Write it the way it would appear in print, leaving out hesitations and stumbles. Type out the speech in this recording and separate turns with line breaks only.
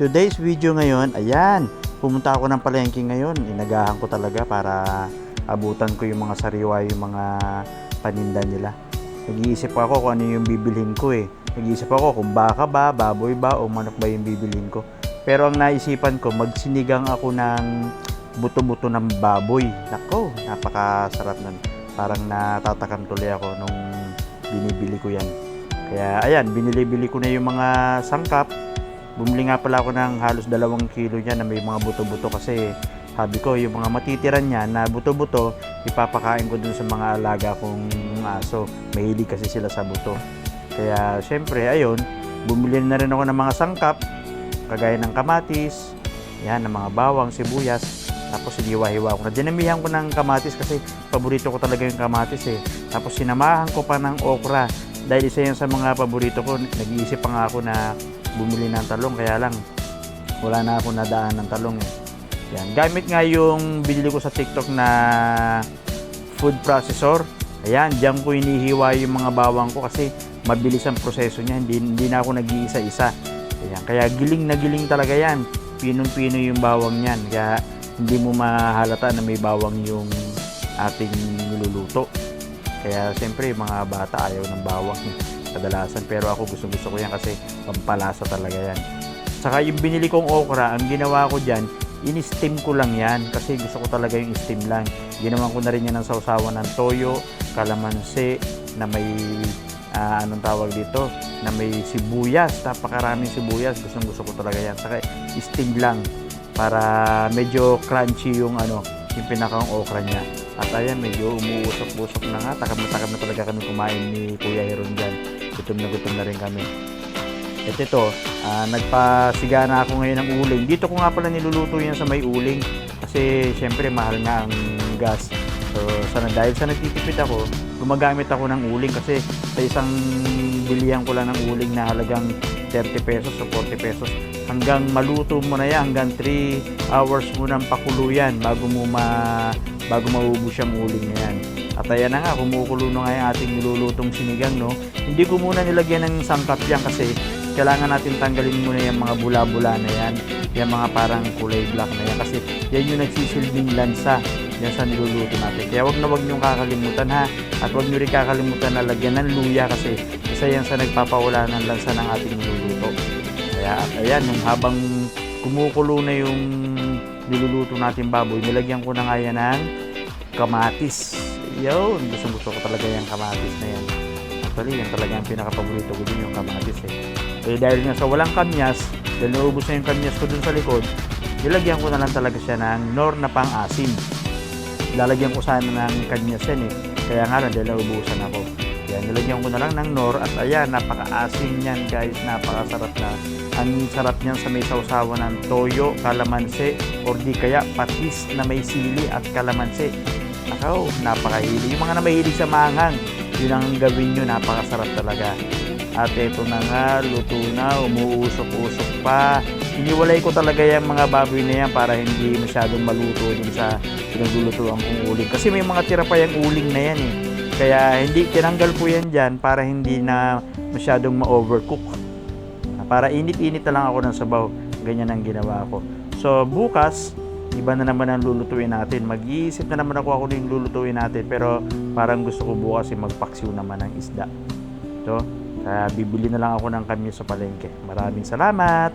Today's video ngayon, ayan, pumunta ako ng palengke ngayon. Inagahan ko talaga para abutan ko yung mga sariwa, yung mga paninda nila. Nag-iisip ako kung ano yung bibilhin ko eh. Nag-iisip ako kung baka ba, baboy ba, o manok ba yung bibilhin ko. Pero ang naisipan ko, magsinigang ako ng buto-buto ng baboy. Nako, napakasarap nun. Parang natatakam tuloy ako nung binibili ko yan. Kaya ayan, binili-bili ko na yung mga sangkap. Bumili nga pala ako ng halos 2 kilo niya na may mga buto-buto kasi sabi ko yung mga matitiran niya na buto-buto ipapakain ko dun sa mga alaga kong aso. Mahilig kasi sila sa buto. Kaya syempre ayun, bumili na rin ako ng mga sangkap kagaya ng kamatis, yan, ng mga bawang, sibuyas. Tapos hiniwa-hiwa ko na. Dinamihan ko ng kamatis kasi paborito ko talaga yung kamatis eh. Tapos sinamahan ko pa ng okra. Dahil isa yan sa mga paborito ko. Nag-iisip pa nga ako na bumili ng talong. Kaya lang, wala na ako nadaan ng talong eh. Yan. Gamit nga yung binili ko sa TikTok na food processor. Ayan, diyan ko inihiwa yung mga bawang ko kasi mabilis ang proseso niya. Hindi na ako nag-iisa-isa. Ayan. Kaya giling na giling talaga yan. Pinong-pino yung bawang yan. Kaya hindi mo mahalata na may bawang yung ating niluluto. Kaya siyempre mga bata ayaw ng bawang kadalasan, pero ako gusto ko yan kasi pampalasa talaga yan. Saka yung binili kong okra, ang ginawa ko dyan, in-steam ko lang yan kasi gusto ko talaga yung steam lang. Ginawa ko na rin yan ng sausawan ng toyo, kalamansi na may anong tawag dito, na may sibuyas, napakaraming sibuyas. Gusto ko talaga yan. Saka steam lang para medyo crunchy yung yung pinakang okra niya. At ayan, medyo umuusok-usok na nga. Takam na talaga kami kumain ni Kuya Heron dyan. Gutom na rin kami. At ito, nagpasiga na ako ngayon ng uling. Dito ko nga pala niluluto yan sa may uling. Kasi syempre mahal nga ang gas. So dahil sa nagtitipid ako, gumagamit ako ng uling. Kasi sa isang bilihan ko lang ng uling na halagang 30 pesos o 40 pesos. Hanggang maluto mo na yan, hanggang 3 hours mo nang pakulo yan bago maubos yung uling na yan. At ayan na nga, kumukulo na nga yung ating nilulutong sinigang, no? Hindi ko muna nilagyan ng sangkap yan kasi kailangan natin tanggalin muna yung mga bula-bula na yan, yung mga parang kulay black na yan kasi yan yung nagsisilbing lansa yan sa niluluto natin. Kaya wag niyong kakalimutan ha, at wag niyo rin kakalimutan na lagyan ng luya kasi isa yan sa nagpapawala ng lansa ng ating niluluto. Kaya ayan, yung habang kumukulo na yung niluluto natin baboy, nilagyan ko na nga yan ng kamatis. Yun, gusto ko talaga yung kamatis na yan. Actually, yan talaga ang pinakapaborito ko din, yung kamatis eh. Eh dahil nga sa walang kamyas, dahil naubos na yung kamyas ko dun sa likod, nilagyan ko na lang talaga siya ng nor na pang-asim. Lalagyan ko sana ng kamyas yan eh. Kaya nga lang, dahil naubusan ako. Yan, nilagyan ko na lang ng nor at ayan, napaka-asim yan guys, napakasarap na. Ang sarap niyan sa may sausawan ng toyo, kalamansi, or di kaya patis na may sili at kalamansi. Nakaw, napakahilig. Yung mga na mahilig sa maanghang, yun ang gawin nyo, napakasarap talaga. At ito na nga, luto na, umuusok-usok pa. Iniwalay ko talaga yung mga baboy na yan para hindi masyadong maluto dun sa pinaglulutuan kong uling. Kasi may mga tira pa yung uling na yan eh. Kaya hindi, tinanggal ko yan dyan para hindi na masyadong ma-overcook. Para init-init na lang ako ng sabaw. Ganyan ang ginawa ko. So bukas, iba na naman ang lulutuin natin. Mag-iisip na naman ako yung lulutuin natin. Pero parang gusto ko bukas magpaksiw naman ng isda. So, bibili na lang ako ng kamyas sa palengke. Maraming salamat!